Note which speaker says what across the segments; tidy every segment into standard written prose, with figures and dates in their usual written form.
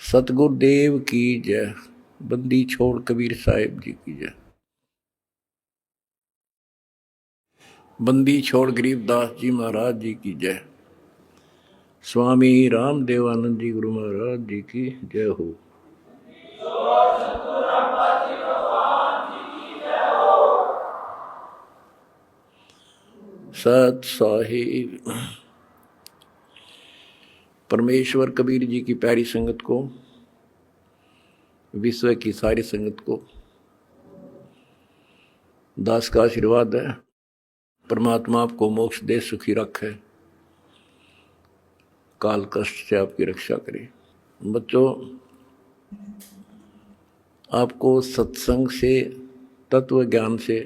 Speaker 1: सतगुरुदेव की जय। बंदी छोड़ कबीर साहिब जी की जय। बंदी छोड़ गरीबदास जी महाराज जी की जय। स्वामी रामदेवानंद जी गुरु महाराज जी की जय हो। सत साहिब परमेश्वर कबीर जी की प्यारी संगत को, विश्व की सारी संगत को दास का आशीर्वाद है। परमात्मा आपको मोक्ष दे, सुखी रखे, काल कष्ट से आपकी रक्षा करे। बच्चों, आपको सत्संग से, तत्व ज्ञान से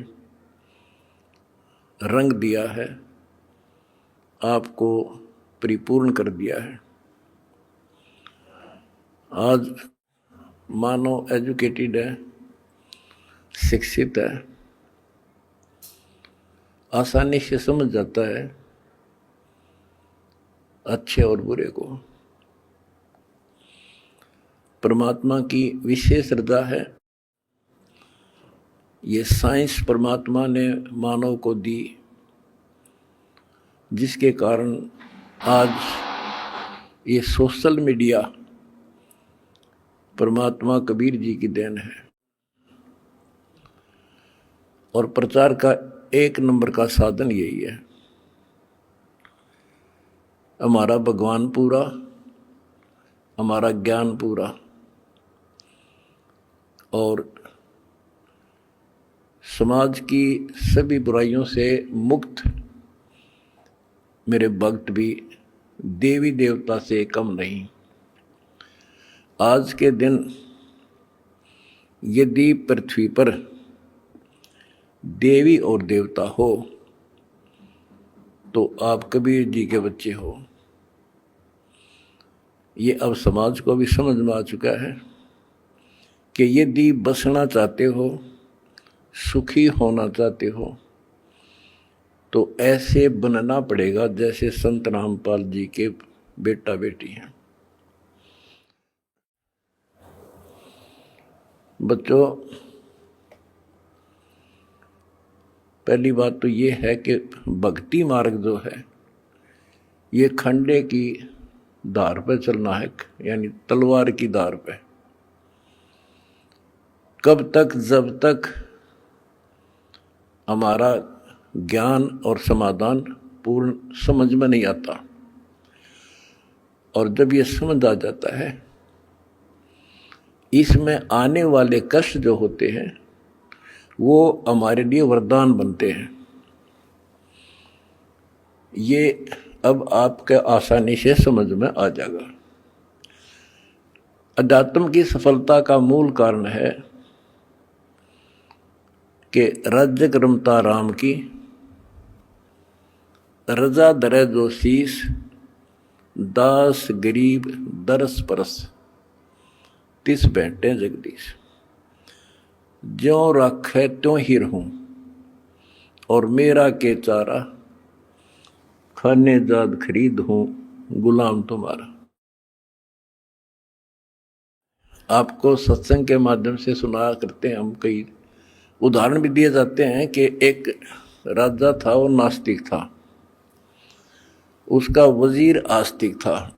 Speaker 1: रंग दिया है, आपको परिपूर्ण कर दिया है। आज मानव एजुकेटेड है, शिक्षित है, आसानी से समझ जाता है अच्छे और बुरे को। परमात्मा की विशेष रजा है। ये साइंस परमात्मा ने मानव को दी, जिसके कारण आज ये सोशल मीडिया परमात्मा कबीर जी की देन है और प्रचार का एक नंबर का साधन यही है। हमारा भगवान पूरा, हमारा ज्ञान पूरा और समाज की सभी बुराइयों से मुक्त मेरे भक्त भी देवी देवता से कम नहीं। आज के दिन यदि पृथ्वी पर देवी और देवता हो तो आप कबीर जी के बच्चे हो। ये अब समाज को भी समझ में आ चुका है कि यदि बसना चाहते हो, सुखी होना चाहते हो, तो ऐसे बनना पड़ेगा जैसे संत रामपाल जी के बेटा बेटी हैं। बच्चों, पहली बात तो ये है कि भक्ति मार्ग जो है ये खंडे की धार पर चलना है, यानी तलवार की धार पे। कब तक? जब तक हमारा ज्ञान और समाधान पूर्ण समझ में नहीं आता। और जब ये समझ आ जाता है, इसमें आने वाले कष्ट जो होते हैं वो हमारे लिए वरदान बनते हैं। ये अब आपके आसानी से समझ में आ जाएगा। अध्यात्म की सफलता का मूल कारण है कि राज्य क्रमता राम की, रजा दरे जो शीस, दास गरीब दरस परस, तिस बैठे जगदीश। ज्यों राखे त्यों ही रहूं, और मेरा के चारा, खाने जाद खरीद हूं, गुलाम तुम्हारा। आपको सत्संग के माध्यम से सुना करते हैं हम, कई उदाहरण भी दिए जाते हैं कि एक राजा था, वो नास्तिक था, उसका वजीर आस्तिक था,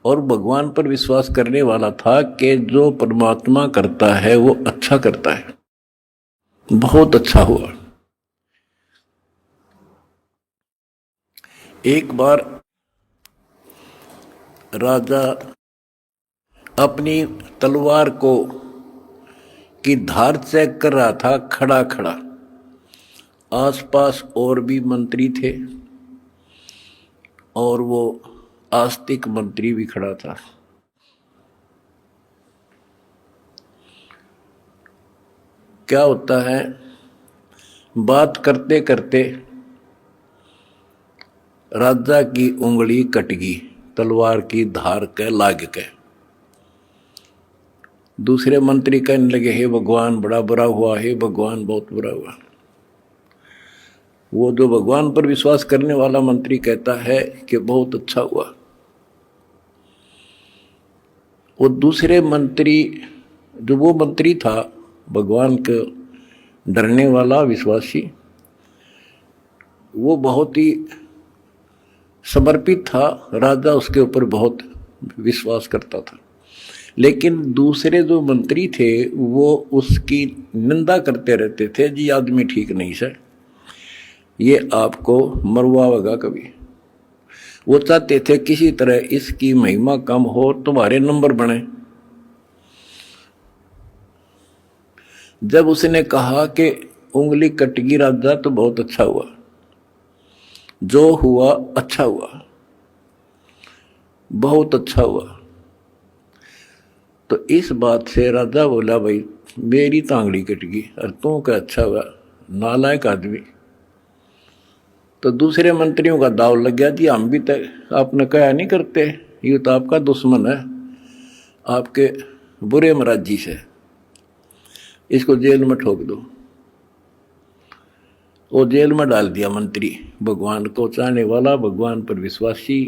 Speaker 1: और भगवान पर विश्वास करने वाला था कि जो परमात्मा करता है वो अच्छा करता है। बहुत अच्छा हुआ। एक बार राजा अपनी तलवार को की धार चेक कर रहा था, खड़ा खड़ा। आसपास और भी मंत्री थे और वो आस्तिक मंत्री भी खड़ा था। क्या होता है, बात करते करते राजा की उंगली कट गई, तलवार की धार के लाग के। दूसरे मंत्री कहने लगे, हे भगवान बड़ा बुरा हुआ, हे भगवान बहुत बुरा हुआ। वो जो भगवान पर विश्वास करने वाला मंत्री कहता है कि बहुत अच्छा हुआ, वो दूसरे मंत्री, जो वो मंत्री था भगवान के डरने वाला विश्वासी, वो बहुत ही समर्पित था, राजा उसके ऊपर बहुत विश्वास करता था। लेकिन दूसरे जो मंत्री थे वो उसकी निंदा करते रहते थे, जी आदमी ठीक नहीं सर, ये आपको मरवाएगा कभी। वो चाहते थे किसी तरह इसकी महिमा कम हो, तुम्हारे नंबर बने। जब उसने कहा कि उंगली कटगी राजा तो बहुत अच्छा हुआ, जो हुआ अच्छा हुआ, बहुत अच्छा हुआ, तो इस बात से राजा बोला भाई मेरी तांगड़ी कट गई और तू क्या अच्छा हुआ, नालायक आदमी। तो दूसरे मंत्रियों का दाव लग गया, जी हम भी तक आपने कहा नहीं करते, ये तो आपका दुश्मन है, आपके बुरे मराजी से, इसको जेल में ठोक दो। वो जेल में डाल दिया मंत्री, भगवान को चाहने वाला, भगवान पर विश्वासी।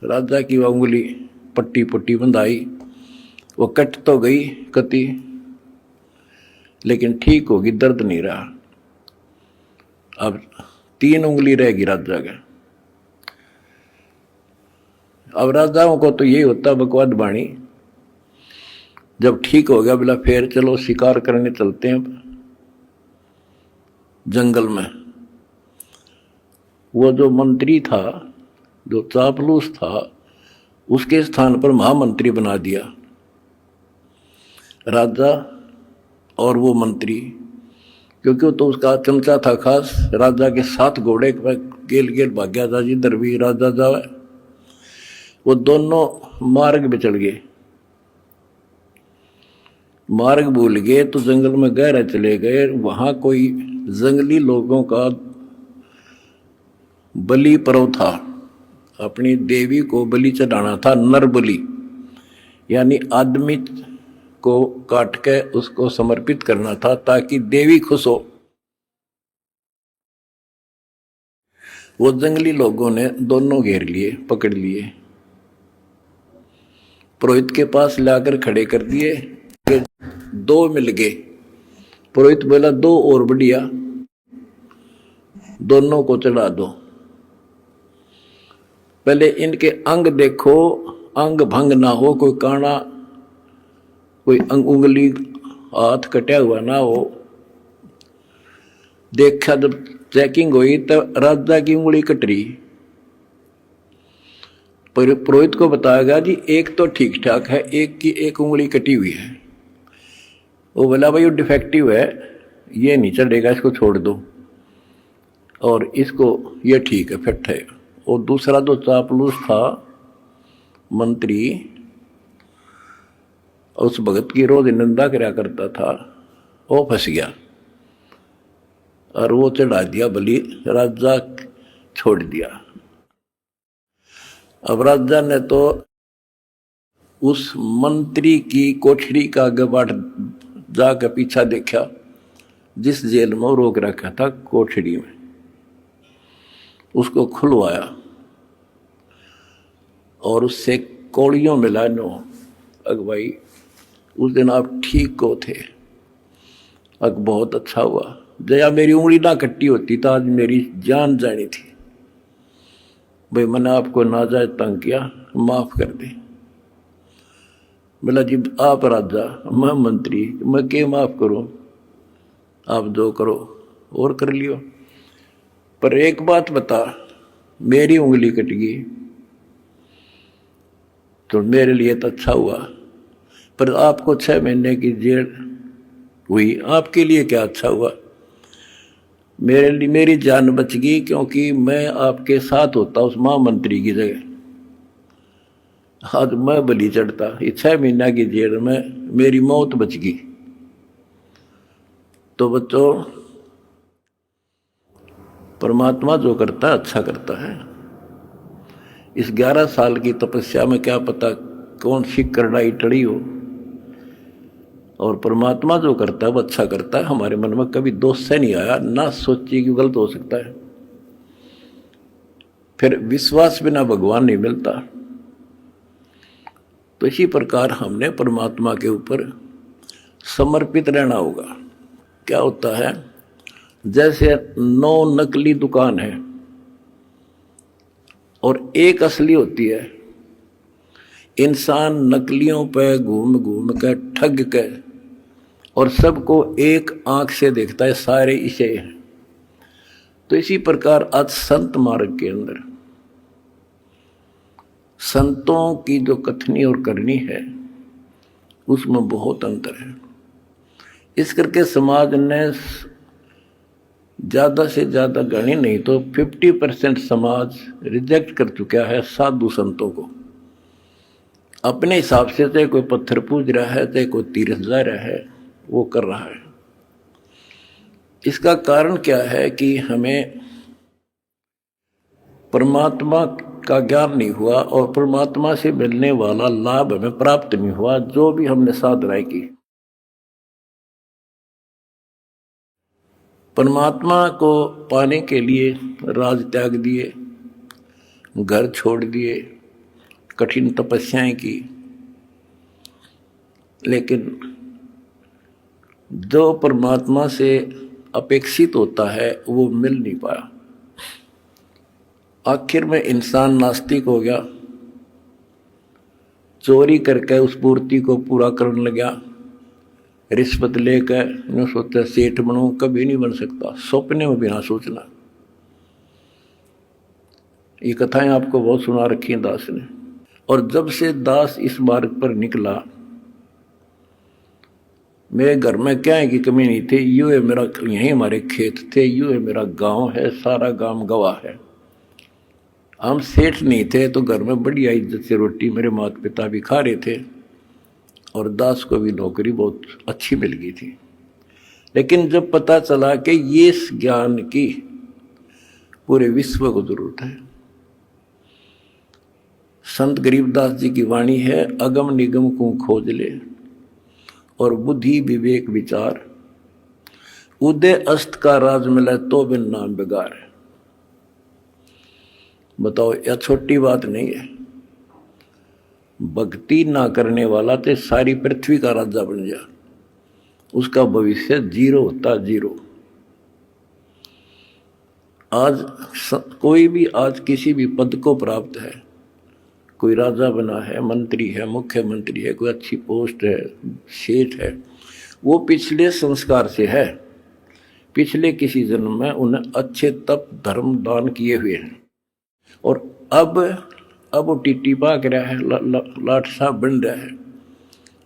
Speaker 1: राजा की उंगली पट्टी पट्टी बंधाई, वो कट तो गई कति, लेकिन ठीक होगी, दर्द नहीं रहा। अब 3 उंगली रहेगी राजा का। अब राजाओं को तो यही होता बकवाद बाणी, जब ठीक हो गया बोला फिर चलो शिकार करने चलते हैं जंगल में। वो जो मंत्री था, जो चापलूस था, उसके स्थान पर महामंत्री बना दिया राजा और वो मंत्री, क्योंकि वो तो उसका चमचा था खास। राजा के 7 घोड़े गेल गेल भाग्या था, जिधर भी राजा जावे। वो दोनों मार्ग पे चढ़ गए, मार्ग भूल गए तो जंगल में गहरे चले गए। वहां कोई जंगली लोगों का बलि पर्व था, अपनी देवी को बलि चढ़ाना था, नर बलि, यानी आदमी को काट के उसको समर्पित करना था ताकि देवी खुश हो। वो जंगली लोगों ने दोनों घेर लिए, पकड़ लिए, पुरोहित के पास लाकर खड़े कर दिए। 2 मिल गए। पुरोहित बोला 2 और बढ़िया, दोनों को चढ़ा दो। पहले इनके अंग देखो, अंग भंग ना हो, कोई काना, कोई उंगली हाथ कटा हुआ ना हो। देखा जब चेकिंग हुई तो राजा की उंगली कट रही। पुरोहित को बताया गया जी एक तो ठीक ठाक है, एक की एक उंगली कटी हुई है। वो बोला भाई वो डिफेक्टिव है, ये नहीं चढ़ेगा, इसको छोड़ दो, और इसको ये ठीक है, फिट है। और दूसरा जो चापलूस था मंत्री, उस भगत की रोज निंदा कराया करता था, वो फंस गया और वो चढ़ा दिया बलि, राजा छोड़ दिया। अब राजा ने तो उस मंत्री की कोठरी का गबाट जाकर पीछा देखा, जिस जेल में रोक रखा था कोठरी में, उसको खुलवाया और उससे कौड़ियों मिला नो, अग भाई उस दिन आप ठीक को थे, अग बहुत अच्छा हुआ, जया मेरी उंगली ना कट्टी होती तो आज मेरी जान जानी थी। भाई मैंने आपको नाजायज तंग किया, माफ कर दे। बोला जी आप राजा, मैं मंत्री, मैं क्या माफ करूं, आप जो करो और कर लियो, पर एक बात बता, मेरी उंगली कट गई तो मेरे लिए तो अच्छा हुआ, पर आपको 6 महीने की जेल हुई, आपके लिए क्या अच्छा हुआ? मेरे लिए मेरी जान बच गई, क्योंकि मैं आपके साथ होता उस महामंत्री की जगह, आज मैं बलि चढ़ता। ये 6 महीना की जेल में मेरी मौत बच गई। तो बच्चों, परमात्मा जो करता है अच्छा करता है। इस 11 साल की तपस्या में क्या पता कौन सी करड़ाई टड़ी हो, और परमात्मा जो करता है वो अच्छा करता है। हमारे मन में कभी दोष से नहीं आया, ना सोचिए कि गलत हो सकता है। फिर विश्वास बिना भगवान नहीं मिलता। तो इसी प्रकार हमने परमात्मा के ऊपर समर्पित रहना होगा। क्या होता है, जैसे 9 नकली दुकान है और एक असली होती है। इंसान नकलियों पे घूम घूम कर ठग के और सबको एक आंख से देखता है, सारे इसे हैं। तो इसी प्रकार आज संत मार्ग के अंदर संतों की जो कथनी और करनी है उसमें बहुत अंतर है। इस करके समाज ने ज़्यादा से ज़्यादा गणी नहीं तो 50% समाज रिजेक्ट कर चुका है साधु संतों को। अपने हिसाब से चाहे कोई पत्थर पूज रहा है, चाहे कोई तीर्थ जा रहा है, वो कर रहा है। इसका कारण क्या है कि हमें परमात्मा का ज्ञान नहीं हुआ और परमात्मा से मिलने वाला लाभ हमें प्राप्त नहीं हुआ। जो भी हमने साधनाएं की, परमात्मा को पाने के लिए राज त्याग दिए, घर छोड़ दिए, कठिन तपस्याएं की, लेकिन जो परमात्मा से अपेक्षित होता है वो मिल नहीं पाया। आखिर में इंसान नास्तिक हो गया, चोरी करके उस पूर्ति को पूरा करने लगा। रिश्वत लेकर न सोचा सेठ बनूं, कभी नहीं बन सकता, सपने में भी ना सोचना। ये कथाएं आपको बहुत सुना रखी हैं दास ने। और जब से दास इस मार्ग पर निकला, मेरे घर में क्या है कि कमी नहीं थी। यूँ है मेरा, यहीं हमारे खेत थे, यूँ है मेरा गांव है, सारा गांव गवाह है। हम सेठ नहीं थे तो घर में बढ़िया इज्जत से रोटी मेरे माता पिता भी खा रहे थे और दास को भी नौकरी बहुत अच्छी मिल गई थी। लेकिन जब पता चला कि ये ज्ञान की पूरे विश्व को जरूरत है, संत गरीबदास जी की वाणी है, अगम निगम को खोज ले और बुद्धि विवेक विचार, उदय अस्त का राज मिले तो बिन नाम बेगार है। बताओ, यह छोटी बात नहीं है। भक्ति ना करने वाला तो सारी पृथ्वी का राजा बन जा, उसका भविष्य जीरो होता, जीरो। आज कोई भी आज किसी भी पद को प्राप्त है, कोई राजा बना है, मंत्री है, मुख्यमंत्री है, कोई अच्छी पोस्ट है, सेठ है, वो पिछले संस्कार से है। पिछले किसी जन्म में उन्हें अच्छे तप धर्म दान किए हुए हैं और अब वो टीटी भाग रहा है, लाट साहब बन रहा है,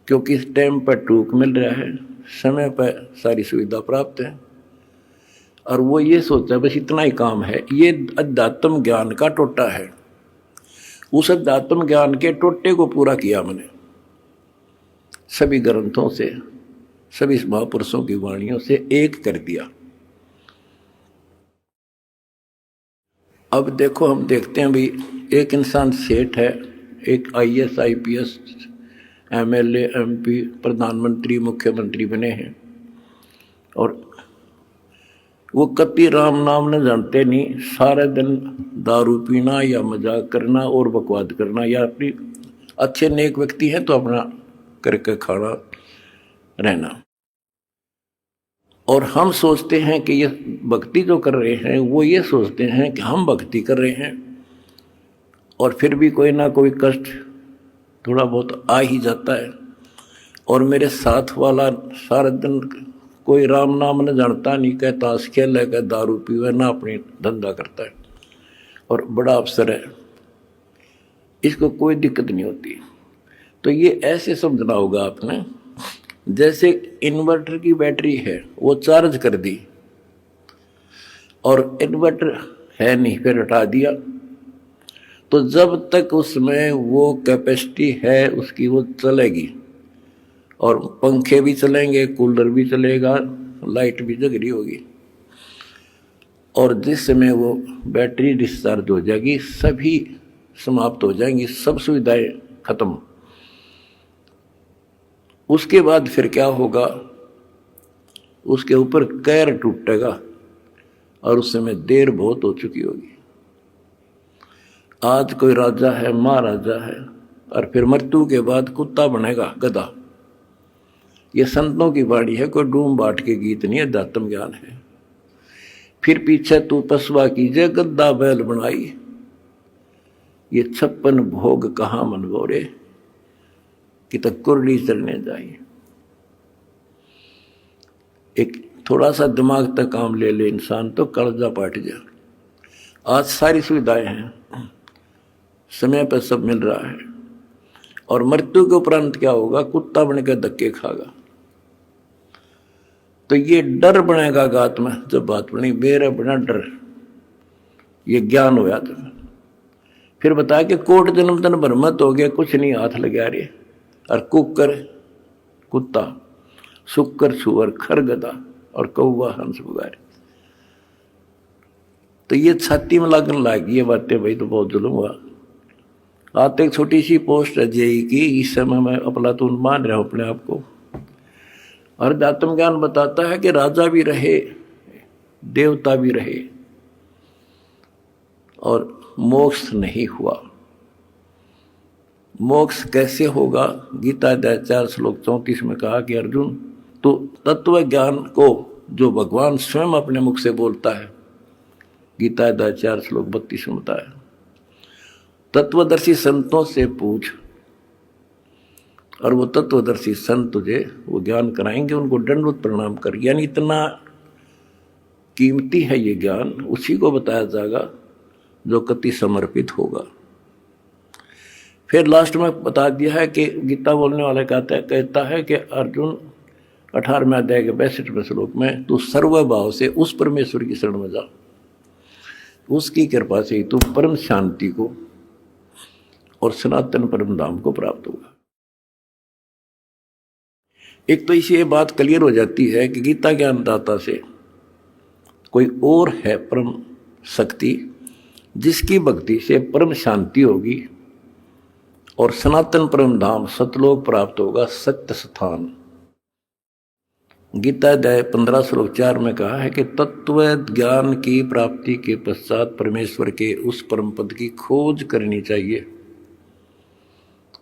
Speaker 1: क्योंकि इस टाइम पर टूक मिल रहा है, समय पर सारी सुविधा प्राप्त है और वो ये सोचता है बस इतना ही काम है। ये अध्यात्म ज्ञान का टोटा है। उस अध्यात्म ज्ञान के टोटे को पूरा किया मैंने सभी ग्रंथों से, सभी महापुरुषों की वाणियों से एक कर दिया। अब देखो, हम देखते हैं भी एक इंसान सेठ है, एक IAS IPS MLA MP प्रधानमंत्री मुख्यमंत्री बने हैं और वो कति राम नाम न जानते नहीं, सारे दिन दारू पीना या मजाक करना और बकवाद करना, या अपनी अच्छे नेक व्यक्ति हैं तो अपना करके खाना रहना। और हम सोचते हैं कि ये भक्ति जो कर रहे हैं, वो ये सोचते हैं कि हम भक्ति कर रहे हैं और फिर भी कोई ना कोई कष्ट थोड़ा बहुत आ ही जाता है। और मेरे साथ वाला सारा दिन कोई राम नाम न जानता, नहीं कहता ताश खेल है, कह दारू पीवे, ना अपनी धंधा करता है और बड़ा अफसर है, इसको कोई दिक्कत नहीं होती। तो ये ऐसे समझना होगा आपने, जैसे इन्वर्टर की बैटरी है, वो चार्ज कर दी और इन्वर्टर है नहीं, फिर हटा दिया, तो जब तक उसमें वो कैपेसिटी है उसकी, वो चलेगी और पंखे भी चलेंगे, कूलर भी चलेगा, लाइट भी जग रही होगी। और जिस समय वो बैटरी डिस्चार्ज हो जाएगी, सभी समाप्त हो जाएंगी, सब सुविधाएं खत्म। उसके बाद फिर क्या होगा, उसके ऊपर कैर टूटेगा और उस समय देर बहुत हो चुकी होगी। आज कोई राजा है, महाराजा है, और फिर मृत्यु के बाद कुत्ता बनेगा, गधा। ये संतों की वाणी है, कोई डूम बाट के गीत नहीं है, अध्यात्म ज्ञान है। फिर पीछे तू पसवा कीजिए, गद्दा बैल बनाई, ये 56 भोग कहाँ मन बोरे, कि तक कुरली चलने जाए। एक थोड़ा सा दिमाग तक काम ले ले इंसान तो कर्जा पाट जा। आज सारी सुविधाएं हैं, समय पर सब मिल रहा है, और मृत्यु के उपरांत क्या होगा, कुत्ता बनकर धक्के खागा। तो ये डर बनेगा गात में, जब बात बनी मेरा बना डर, ये ज्ञान होया तुम्हें। फिर बताया कि कोट जन्म तन भ्रमत हो गया, कुछ नहीं हाथ लगा रे, और कुकर कुत्ता, शुक्र सुअर खर गधा, और कौवा हंस बुगारे। तो ये छाती में लगन लगी ये बातें, भाई तो बहुत जुल्म हुआ। आते एक छोटी सी पोस्ट है जेई की, इस समय मैं अफलातून मान रहा हूं अपने आप को। और अध्यात्म ज्ञान बताता है कि राजा भी रहे, देवता भी रहे, और मोक्ष नहीं हुआ। मोक्ष कैसे होगा, गीता अध्याय 4 श्लोक 34 में कहा कि अर्जुन, तो तत्व ज्ञान को जो भगवान स्वयं अपने मुख से बोलता है, गीता अध्याय 4 श्लोक 32 में बताया, तत्वदर्शी संतों से पूछ, और वो तत्वदर्शी संत तुझे वो ज्ञान कराएंगे, उनको दंडवत प्रणाम कर। यानी इतना कीमती है ये ज्ञान, उसी को बताया जाएगा जो कति समर्पित होगा। फिर लास्ट में बता दिया है कि गीता बोलने वाला कहता है कि अर्जुन 18वें अध्याय के 62वें श्लोक में, तू सर्वभाव से उस परमेश्वर की शरण में जा, उसकी कृपा से ही तू परम शांति को और सनातन परम धाम को प्राप्त होगा। एक तो इसी ये बात क्लियर हो जाती है कि गीता ज्ञानदाता से कोई और है परम शक्ति, जिसकी भक्ति से परम शांति होगी और सनातन परम धाम सतलोक प्राप्त होगा, सत्य स्थान। गीता अध्याय 15 श्लोक 4 में कहा है कि तत्व ज्ञान की प्राप्ति के पश्चात परमेश्वर के उस परम पद की खोज करनी चाहिए,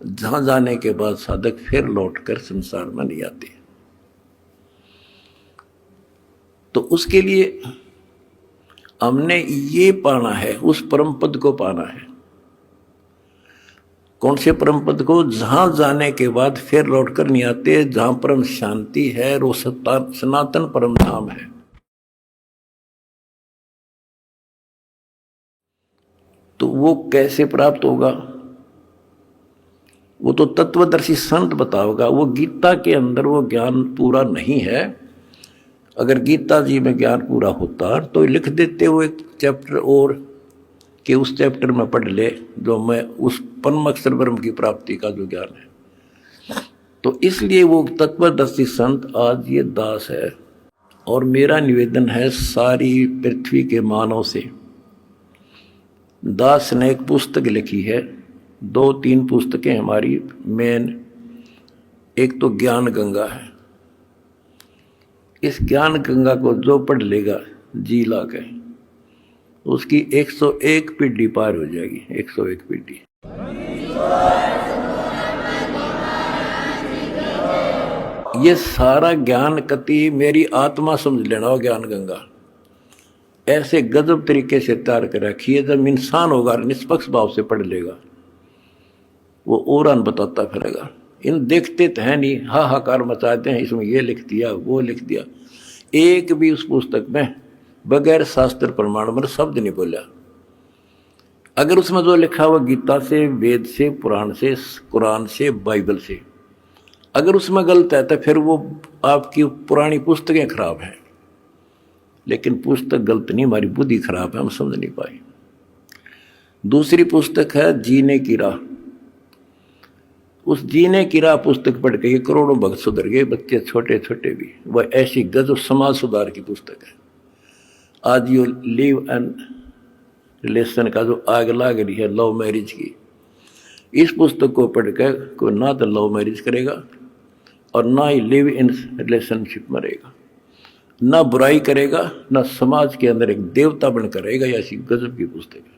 Speaker 1: जहां जाने के बाद साधक फिर लौटकर संसार में नहीं आते। तो उसके लिए हमने ये पाना है, उस परम पद को पाना है। कौन से परम पद को, जहां जाने के बाद फिर लौटकर नहीं आते, जहां परम शांति है, वो सनातन परम धाम है। तो वो कैसे प्राप्त होगा, वो तो तत्वदर्शी संत बताओगा। वो गीता के अंदर वो ज्ञान पूरा नहीं है। अगर गीता जी में ज्ञान पूरा होता तो लिख देते वो एक चैप्टर और, कि उस चैप्टर में पढ़ ले जो मैं उस परम अक्षर ब्रह्म की प्राप्ति का जो ज्ञान है। तो इसलिए वो तत्वदर्शी संत आज ये दास है। और मेरा निवेदन है सारी पृथ्वी के मानव से, दास ने एक पुस्तक लिखी है, 2-3 पुस्तकें हमारी मेन, एक तो ज्ञान गंगा है। इस ज्ञान गंगा को जो पढ़ लेगा जी ला के, उसकी 101 पीढ़ी पार हो जाएगी, 101 पीढ़ी। ये सारा ज्ञान कति मेरी आत्मा समझ लेना हो, ज्ञान गंगा ऐसे गजब तरीके से तैयार कर रखी है। जब इंसान होगा निष्पक्ष भाव से पढ़ लेगा, वो और बताता फिरेगा। इन देखते तो है नहीं, हाहाकार मचाते हैं, इसमें ये लिख दिया वो लिख दिया। एक भी उस पुस्तक में बगैर शास्त्र प्रमाण में शब्द नहीं बोला। अगर उसमें जो लिखा हुआ गीता से, वेद से, पुराण से, कुरान से, बाइबल से, अगर उसमें गलत है तो फिर वो आपकी पुरानी पुस्तकें खराब हैं। लेकिन पुस्तक गलत नहीं, हमारी बुद्धि खराब है, हम समझ नहीं पाए। दूसरी पुस्तक है जीने की राह। उस जीने की राह पुस्तक पढ़ के करोड़ों भक्त सुधर गए, बच्चे छोटे छोटे भी। वह ऐसी गजब समाज सुधार की पुस्तक है। आज ये लिव एंड रिलेशन का जो आग लाग रही है लव मैरिज की, इस पुस्तक को पढ़कर कोई ना तो लव मैरिज करेगा, और ना ही लिव इन रिलेशनशिप में रहेगा, ना बुराई करेगा, ना समाज के अंदर एक देवता बनकर रहेगा। ऐसी गजब की पुस्तक है।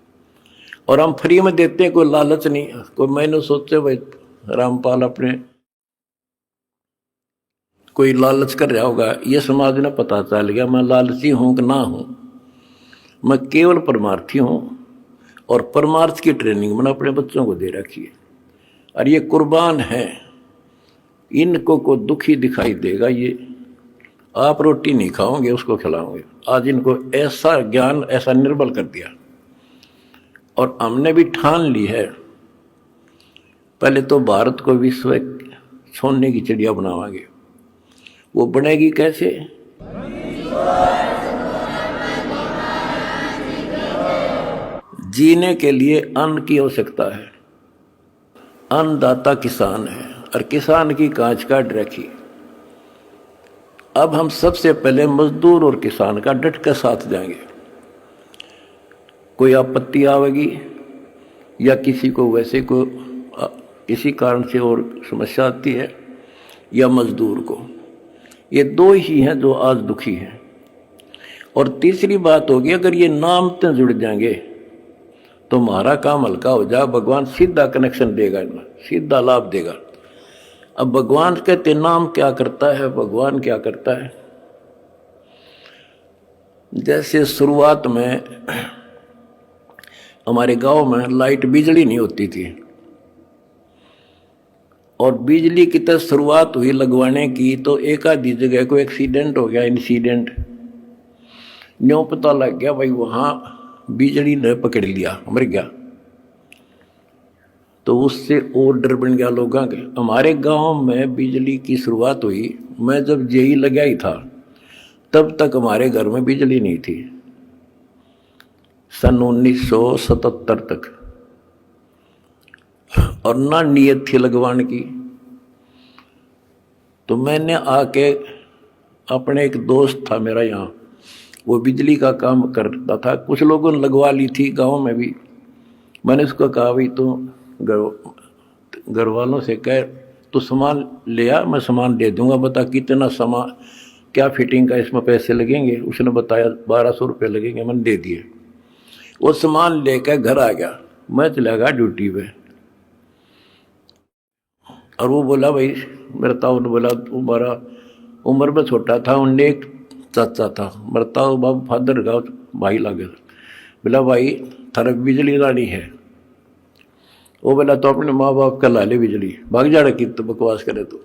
Speaker 1: और हम फ्री में देते हैं, कोई लालच नहीं। कोई मैंने सोचे भाई रामपाल अपने कोई लालच कर रहा होगा, ये समाज ने पता चल गया मैं लालची हूं कि ना हूं। मैं केवल परमार्थी हूं और परमार्थ की ट्रेनिंग मैंने अपने बच्चों को दे रखी है। और ये कुर्बान है, इनको को दुखी दिखाई देगा, ये आप रोटी नहीं खाओगे उसको खिलाओगे। आज इनको ऐसा ज्ञान ऐसा निर्बल कर दिया। और हमने भी ठान ली है, पहले तो भारत को विश्व सोने की चिड़िया बनावांगे। वो बनेगी कैसे? जीने के लिए अन्न की आवश्यकता है। अन्नदाता किसान है और किसान की कांच काट रखी। अब हम सबसे पहले मजदूर और किसान का डट कर साथ जाएंगे। कोई आपत्ति आवेगी या किसी को वैसे को किसी कारण से और समस्या आती है, या मजदूर को, ये दो ही हैं जो आज दुखी हैं। और तीसरी बात होगी, अगर ये नाम से जुड़ जाएंगे तो हमारा काम हल्का हो जाए। भगवान सीधा कनेक्शन देगा, सीधा लाभ देगा। अब भगवान कहते नाम क्या करता है, भगवान क्या करता है। जैसे शुरुआत में हमारे गांव में लाइट बिजली नहीं होती थी, और बिजली की तरह शुरुआत हुई लगवाने की, तो एक आधी जगह को एक्सीडेंट हो गया, इंसिडेंट न्यों पता लग गया भाई वहां बिजली ने पकड़ लिया, मर गया। तो उससे और डर बन गया लोगों के। हमारे गांव में बिजली की शुरुआत हुई, मैं जब जेई लगा ही था तब तक हमारे घर में बिजली नहीं थी, सन 1977 तक। और ना नीयत थी लगवाने की। तो मैंने आके, अपने एक दोस्त था मेरा यहाँ, वो बिजली का काम करता था, कुछ लोगों ने लगवा ली थी गांव में भी। मैंने उसको कहा भाई तो घर वालों से कह तो सामान ले आ, मैं सामान दे दूंगा, बता कितना सामान क्या फिटिंग का इसमें पैसे लगेंगे। उसने बताया 1200 रुपये लगेंगे, मैंने दे दिए। वो सामान लेकर घर आ गया, मैं चला गया ड्यूटी पे। और वो बोला भाई, मेरा ताऊ ने बोला, तुम्हारा उम्र में छोटा था, उनने एक चाचा था, मेरा ताऊ बाबू फादर का भाई लगे, बोला भाई थारा बिजली लानी है। वो बोला तो अपने माँ बाप का ला ले बिजली, भाग जाड़ा की तो बकवास करे तो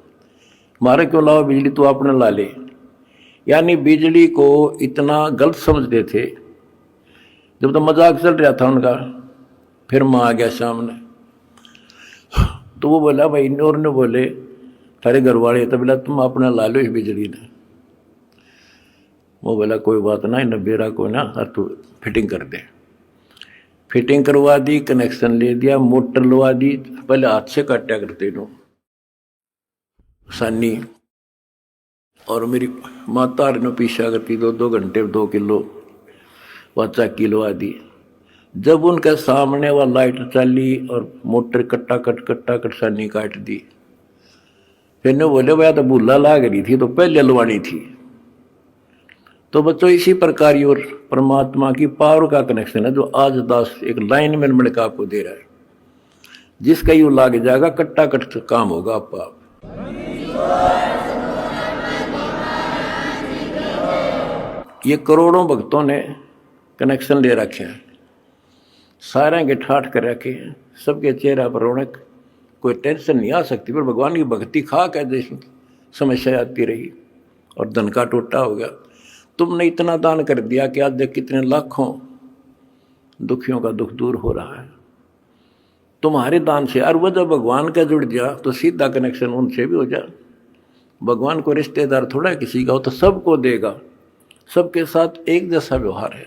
Speaker 1: मारे क्यों लाओ बिजली, तू अपने ला ले। यानी बिजली को इतना गलत समझते थे। जब तो मजाक चल रहा था उनका, फिर माँ आ गया सामने, तो वो बोला भाई, और ने बोले थारे घर वाले, तो बोला तुम अपना ला लो इस बिजली ने। वो बोला कोई बात ना, इन बेरा को ना तू फिटिंग कर दे। फिटिंग करवा दी, कनेक्शन ले दिया, मोटर लगा दी। पहले हाथ से काटा करते नो सानी, और मेरी माता ने पीछा करती 2-2 घंटे 2 किलो वाचा किलो दी। जब उनके सामने वह लाइट चली और मोटर कट्टा कट सानी काट दी, फिर ने बोले भैया तो भूला लाग रही थी तो पहले लवानी थी। तो बच्चों इसी प्रकार और परमात्मा की पावर का कनेक्शन है जो आज दास एक लाइन में मिलकर आपको दे रहा है। जिसका यू लाग जाएगा कट्टा कट काम होगा आपका। ये करोड़ों भक्तों ने कनेक्शन ले रखे हैं, सारे के ठाठ कर रखे हैं, सबके चेहरा पर रौनक, कोई टेंशन नहीं आ सकती। पर भगवान की भक्ति खा कर जैसी समस्या आती रही और धन का टोटा हो गया। तुमने इतना दान कर दिया कि आज देख कितने लाखों दुखियों का दुख दूर हो रहा है तुम्हारे दान से। और वह जब भगवान का जुड़ गया तो सीधा कनेक्शन उनसे भी हो जाए। भगवान को रिश्तेदार थोड़ा किसी का हो, तो सबको देगा, सबके साथ एक जैसा व्यवहार है।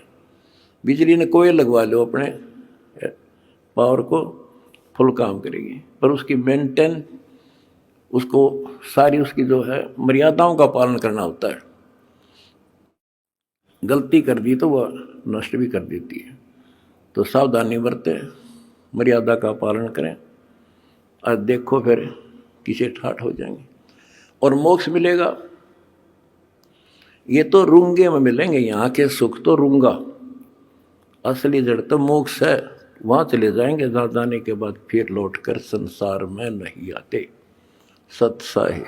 Speaker 1: बिजली ने कोई लगवा लो अपने पावर को, फुल काम करेगी, पर उसकी मेंटेन, उसको सारी उसकी जो है मर्यादाओं का पालन करना होता है। गलती कर दी तो वह नष्ट भी कर देती है। तो सावधानी बरतें, मर्यादा का पालन करें, और देखो फिर किसे ठाठ हो जाएंगे। और मोक्ष मिलेगा। ये तो रूंगे में मिलेंगे, यहाँ के सुख तो रूंगा, असली जड़ तो मोक्ष है। वहां चले जाएंगे जहां जाने के बाद फिर लौटकर संसार में नहीं आते। सत साहिब।